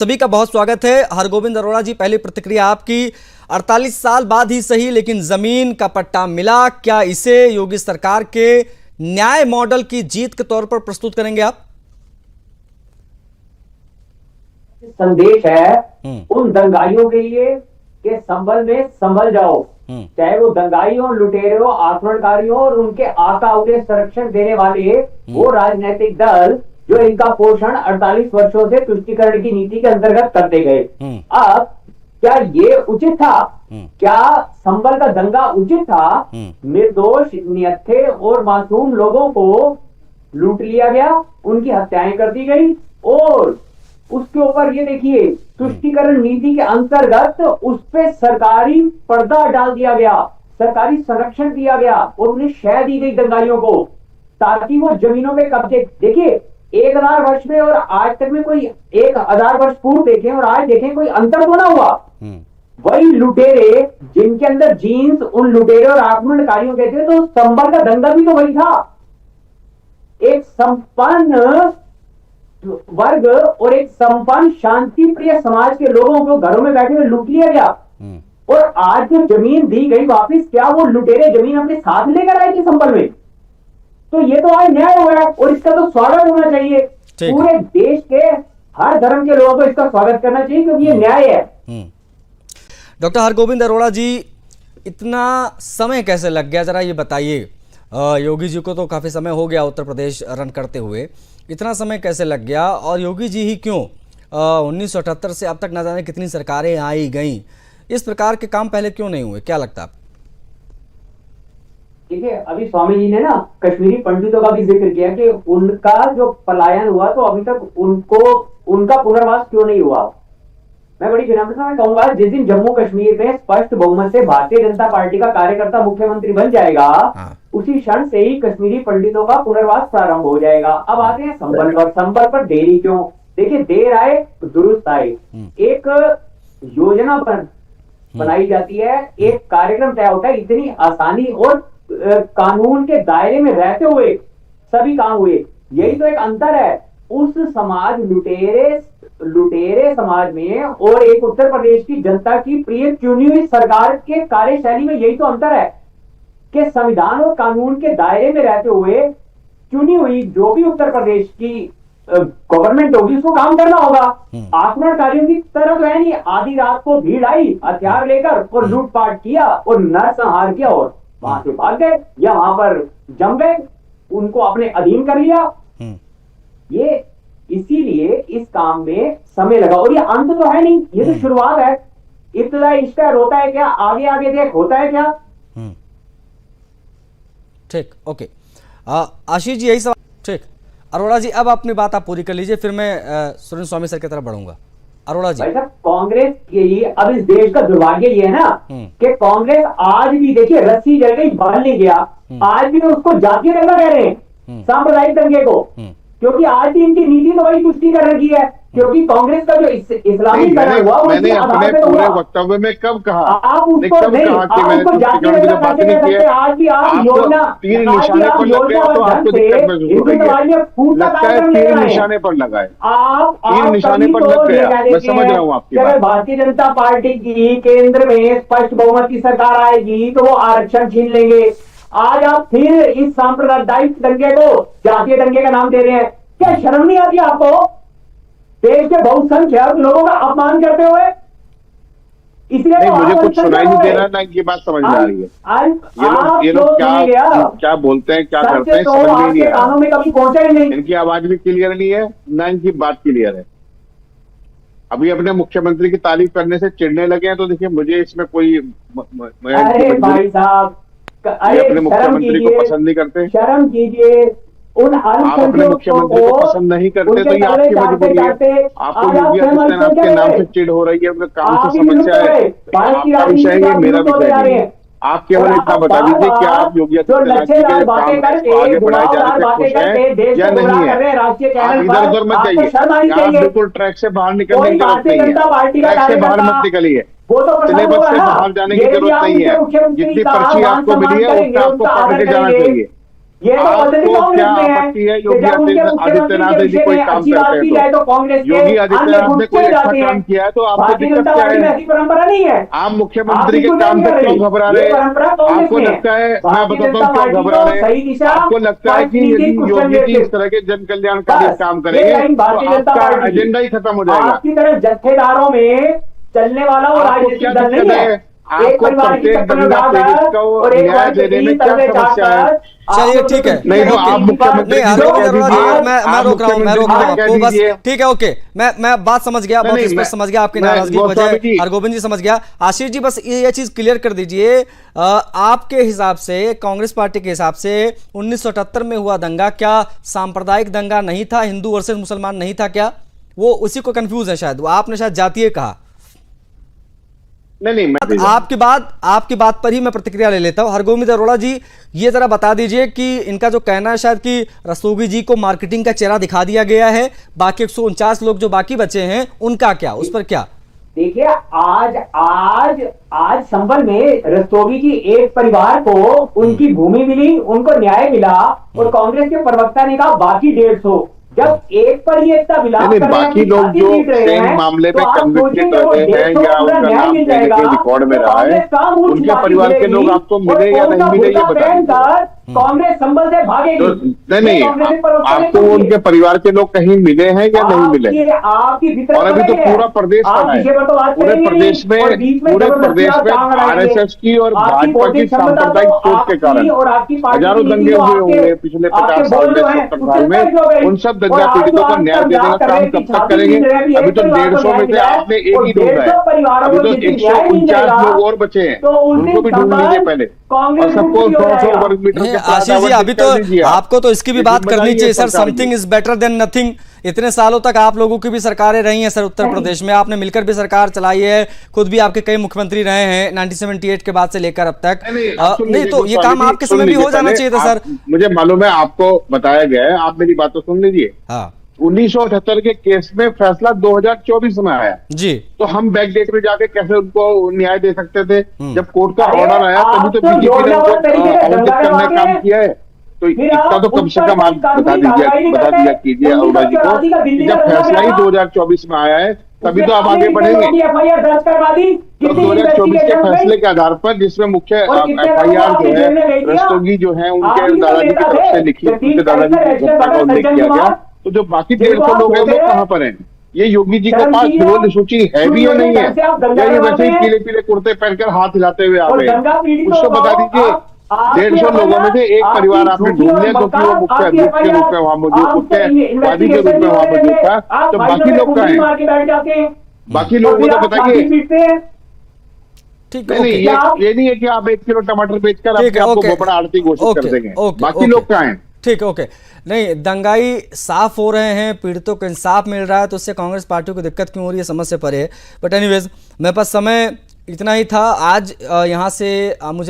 सभी का बहुत स्वागत है। हरगोविंद अरोड़ा जी, पहली प्रतिक्रिया आपकी। 48 साल बाद ही सही, लेकिन जमीन का पट्टा मिला। क्या इसे योगी सरकार के न्याय मॉडल की जीत के तौर पर प्रस्तुत करेंगे आप? संदेश है उन दंगाइयों के लिए कि संभल में संभल जाओ, चाहे वो दंगाई हो, लुटेरे हो, आक्रमणकारी हो और उनके आका उन्हें संरक्षण देने वाले वो राजनीतिक दल जो इनका पोषण 48 वर्षों से तुष्टीकरण की नीति के अंतर्गत करते गए। अब क्या ये उचित था? क्या संभल का दंगा उचित था? निर्दोष, निहत्थे और मासूम लोगों को लूट लिया गया, उनकी हत्याएं कर दी गई और उसके ऊपर ये देखिए तुष्टीकरण नीति के अंतर्गत उस पे सरकारी पर्दा डाल दिया गया, सरकारी संरक्षण दिया गया और उन्हें शह दी गई दंगाइयों को, ताकि वो जमीनों पे कब्जे। देखिए 1000 वर्ष में और आज तक में कोई 1000 वर्ष पूर्व देखें और आज देखें, कोई अंतर तो ना हुआ। वही लुटेरे जिनके अंदर जीन्स उन लुटेरे और आक्रमणकारियों के थे, तो संभल का दंगा भी तो वही था। एक संपन्न वर्ग और एक संपन्न शांति प्रिय समाज के लोगों को घरों में बैठे हुए लूट लिया गया और आज जो जमीन दी गई वापस, क्या वो लुटेरे जमीन अपने साथ लेकर आए थे संभल में? तो ये तो आज न्याय हो रहा है और इसका तो स्वागत होना चाहिए। पूरे देश के हर धर्म के लोगों को इसका स्वागत करना चाहिए क्योंकि ये न्याय है। डॉक्टर हरगोविंद अरोड़ा जी, इतना समय कैसे लग गया, जरा ये बताइए। योगी जी को तो काफी समय हो गया उत्तर प्रदेश रन करते हुए, इतना समय कैसे लग गया? और योगी जी ही क्यों? 1978 से अब तक न जाने कितनी सरकारें आई गई, इस प्रकार के काम पहले क्यों नहीं हुए? क्या लगता है आपको? देखिए, अभी स्वामी जी ने ना कश्मीरी पंडितों का भी जिक्र किया कि उनका जो पलायन हुआ तो अभी तक उनका पुनर्वास क्यों नहीं हुआ। मैं बड़ी विनम्रता में कहूंगा, जिस दिन जम्मू कश्मीर में स्पष्ट बहुमत से भारतीय जनता पार्टी का कार्यकर्ता मुख्यमंत्री बन जाएगा, उसी क्षण से ही कश्मीरी पंडितों का पुनर्वास प्रारंभ हो जाएगा। अब आते हैं संभल पर। संभल पर देरी क्यों? देखिए, देर आए दुरुस्त आए। एक योजना पर बनाई जाती है, एक कार्यक्रम तय होता है, इतनी आसानी और कानून के दायरे में रहते हुए सभी काम हुए। यही तो एक अंतर है उस समाज लुटेरे समाज में और एक उत्तर प्रदेश की जनता की प्रिय चुनी हुई सरकार के कार्यशैली में। यही तो अंतर है कि संविधान और कानून के दायरे में रहते हुए चुनी हुई जो भी उत्तर प्रदेश की गवर्नमेंट होगी उसको काम करना होगा। आक्रमणकारियों की तरह तो है नहीं, आधी रात को भीड़ आई हथियार लेकर और लूटपाट किया और नरसंहार किया और वहां से भाग गए या वहां पर जम गए, उनको अपने अधीन कर लिया। ये इसीलिए इस काम में समय लगा और ये अंत तो है नहीं, ये तो शुरुआत है। इब्तिदा इश्क होता है क्या? आगे आगे देख होता है क्या? ठीक, ओके। आशीष जी, यही सवाल। ठीक, अरोड़ा जी, अब अपनी बात आप पूरी कर लीजिए, फिर मैं सुरेंद्र स्वामी सर की तरफ बढ़ूंगा। अरोड़ा जी, भाई साहब, कांग्रेस के लिए अब इस देश का दुर्भाग्य ये है ना कि कांग्रेस आज भी, देखिए, रस्सी जल गई बाल नहीं गया, आज भी उसको जातीय दंगा कह रहे हैं, सांप्रदायिक दंगे को, क्योंकि आज भी इनकी नीति तो वही तुष्टीकरण की है। क्योंकि कांग्रेस का जो इस्लामीकरण हुआ मैंने अपने पूरे वक्तव्य में कब कहा? आप उसको नहीं, आप उसको जातीय दंगा कैसे कह सकते? आज भी आप योजना, तीन निशाने पर लग गया तो आपको दिक्कत महसूस हो रही है। लगता है तीन निशाने पर लगाए, तीन निशाने पर लग गया। मैं समझ रहा हूँ आपकी बात। भारतीय जनता पार्टी की केंद्र में स्पष्ट बहुमत की सरकार आएगी तो वो आरक्षण छीन लेंगे। आज आप फिर इस सांप्रदायिक दंगे को जातीय दंगे का नाम दे रहे हैं। क्या शर्म नहीं आती आपको? देश के बहुसंख्यक लोगों का अपमान करते हुए। इसलिए मुझे कुछ सुनाई नहीं दे रहा ना, इनकी बात समझ में आ रही है। ये लोग क्या बोलते हैं, क्या करते हैं, समझ में नहीं आ रहा। कानों में कभी पहुंचा ही नहीं। इनकी आवाज भी क्लियर नहीं है, ना इनकी बात क्लियर है। अभी अपने मुख्यमंत्री की तारीफ करने से चिढ़ने लगे हैं, तो देखिए मुझे इसमें कोई अरे भाई साहब, अपने मुख्यमंत्री को पसंद नहीं करते। शर्म कीजिए। उन आप अपने मुख्यमंत्री को पसंद नहीं करते तो ये आपकी मजबूरी है। आपको योगी आदित्यनाथ के नाम से चिढ़ हो रही है, उनके काम से समस्या है। आपका विषय है, मेरा विषय नहीं है। आप केवल इतना बता दीजिए कि आप योगी आदित्यनाथ जी के काम को आगे बढ़ाए जाने से खुश हैं या नहीं है। आप इधर उधर मत जाइए, आप बिल्कुल ट्रैक से बाहर निकलने की जरूरत नहीं है। ट्रैक से बाहर मत निकलिए, सिलेबस से बाहर जाने की जरूरत नहीं है। जितनी पर्ची आपको मिली है उसका आपको पकड़ के जाना चाहिए। ये तो पद्धति कांग्रेस में है आपत्ति है कि योगी जब उनके आदित्यनाथ मुख्यमंत्री जी के कोई विषय में काम अच्छी बात करते की हैं जाए तो कांग्रेस के योगी आदित्यनाथ ने कोई अच्छा काम किया है तो आपको भारतीय दिक्कत जनता क्या पार्टी में है? ऐसी परंपरा नहीं है। आप मुख्यमंत्री आप के इसको काम नहीं से कर क्यों रही। घबरा ये रहे हैं? परंपरा कांग्रेस आपको में है। लगता है, मैं भारतीय बताता जनता हूँ क्यों पार्टी घबरा को रहे सही हैं? दिशा आपको लगता है कि यदि कुछ योगी जी संदेश इस तरह के जन कल्याणकारी बस, काम ये करेंगे लाइन तो भारतीय जनता आपका पार्टी की। एजेंडा ही खत्म हो जाएगा। आपकी तरह जत्थेदारों में चलने वाला वो आपको राजनीतिक क्या दल नहीं दिक्कत है। है? एक आपको परिवार की प्रत्येक चक्कर में दंगा पीड़ित उठाकर को और एक न्याय वर्ग के देने में बीच क्या तलवे समस्या है? चाटकर चलिए आपको ठीक है। नहीं तो आप मुख्यमंत्री नहीं जी हरगोविंद कह अरोड़ा जी, दीजिए, मैं आप रोक रहा हूँ मुख्यमंत्री जी कह आपको बस। दीजिए। ठीक है, ओके, मैं बात समझ गया, बहुत स्पष्ट समझ गया आपकी नाराजगी की गोस्वामी वजह। जी। हरगोविंद जी समझ गया। आशीष जी बस ये चीज क्लियर कर दीजिए, आपके हिसाब से, कांग्रेस पार्टी के हिसाब से 1978 में हुआ दंगा क्या सांप्रदायिक दंगा नहीं था, हिंदू वर्सेस मुसलमान नहीं था क्या? वो उसी को कंफ्यूज है शायद, वो आपने शायद जातीय कहा। नहीं मैं आपकी बात पर ही मैं प्रतिक्रिया ले लेता हूं। हरगोविंद अरोड़ा जी, ये जरा बता दीजिए कि इनका जो कहना है शायद कि रस्तोगी जी को मार्केटिंग का चेहरा दिखा दिया गया है, बाकी 149 लोग जो बाकी बचे हैं उनका क्या, उस पर क्या? देखिए, आज संभल में रस्तोगी की एक परिवार को उनकी भूमि मिली, उनको न्याय मिला और कांग्रेस के प्रवक्ता ने कहा बाकी 150। जब एक पर ये इतना विलाप कर रहे हैं, बाकी लोग जो सेम मामले में कन्विक्टेड रहे हैं या उनका नाम देने के रिकॉर्ड में रहा है, उनके परिवार के लोग आपको मिले या नहीं मिले ये बताइए। कांग्रेस संभल से भागेगी नहीं, आपको उनके परिवार के लोग कहीं मिले हैं या नहीं मिले? और अभी तो पूरा प्रदेश पड़ा है, पूरे प्रदेश में आरएसएस की और भाजपा की सांप्रदायिक सोच के कारण हजारों दंगे हुए होंगे पिछले 50 साल में, 70 साल में। उन सब दंगा पीड़ितों को न्याय देने का काम कब तक करेंगे? अभी तो 150 में से आपने एक ही ढूंढा है, अभी तो 149 लोग और बचे हैं, उनको भी ढूंढ लीजिए पहले। और सबको 100 वर्ग मीटर आशीष जी, अभी तो आपको तो इसकी भी बात करनी चाहिए sir, something is better than nothing. इतने सालों तक आप लोगों की भी सरकारें रही हैं सर उत्तर प्रदेश में, आपने मिलकर भी सरकार चलाई है, खुद भी आपके कई मुख्यमंत्री रहे हैं 1978 के बाद से लेकर अब तक। नहीं तो ये काम आपके समय भी हो जाना चाहिए था सर। मुझे मालूम है, आपको बताया गया है, आप मेरी बात तो सुन लीजिए। हाँ, 1978 के केस में फैसला 2024 में आया जी, तो हम बैकडेट में जाके कैसे उनको न्याय दे सकते थे? जब कोर्ट का ऑर्डर आया तभी तो बीजेपी ने उनको आयोजित करने का काम किया है। तो इतना तो कम से कम आप बता दिया कीजिए अरोड़ा जी को कि जब फैसला ही 2024 में आया है तभी तो आप आगे बढ़ेंगे। तो 2024 के फैसले के आधार पर जिसमें मुख्य FIR जो है रस्तोगी जो है उनके दादाजी की तरफ से लिखी, उनके दादाजी की घटना का उल्लेख किया गया, तो जो बाकी 150 लोग हैं वो कहाँ पर हैं? ये योगी जी के पास विरोध सूची है भी या नहीं है, या ये वैसे ही पीले पीले कुर्ते पहनकर हाथ हिलाते हुए आ गए? उसको बता दीजिए। 150 लोगों में से एक परिवार आपने ढूंढ लिया क्योंकि वो मुख्य अभियुक्त के रूप में वहां मौजूद, मुख्यवादी के रूप में वहां मौजूद था, तो बाकी लोग कहाँ हैं? बाकी लोगों को तो बताइए। ठीक, नहीं, ये नहीं है कि आप 1 किलो टमाटर बेचकर आपको भोपड़ा आरती घोषित कर देंगे। बाकी लोग कहाँ हैं? ठीक, ओके। नहीं, दंगाई साफ हो रहे हैं, पीड़ितों को इंसाफ मिल रहा है, तो उससे कांग्रेस पार्टी को दिक्कत क्यों हो रही है, समझ से परे है। बट एनीवेज, मेरे पास समय इतना ही था आज। यहाँ से मुझे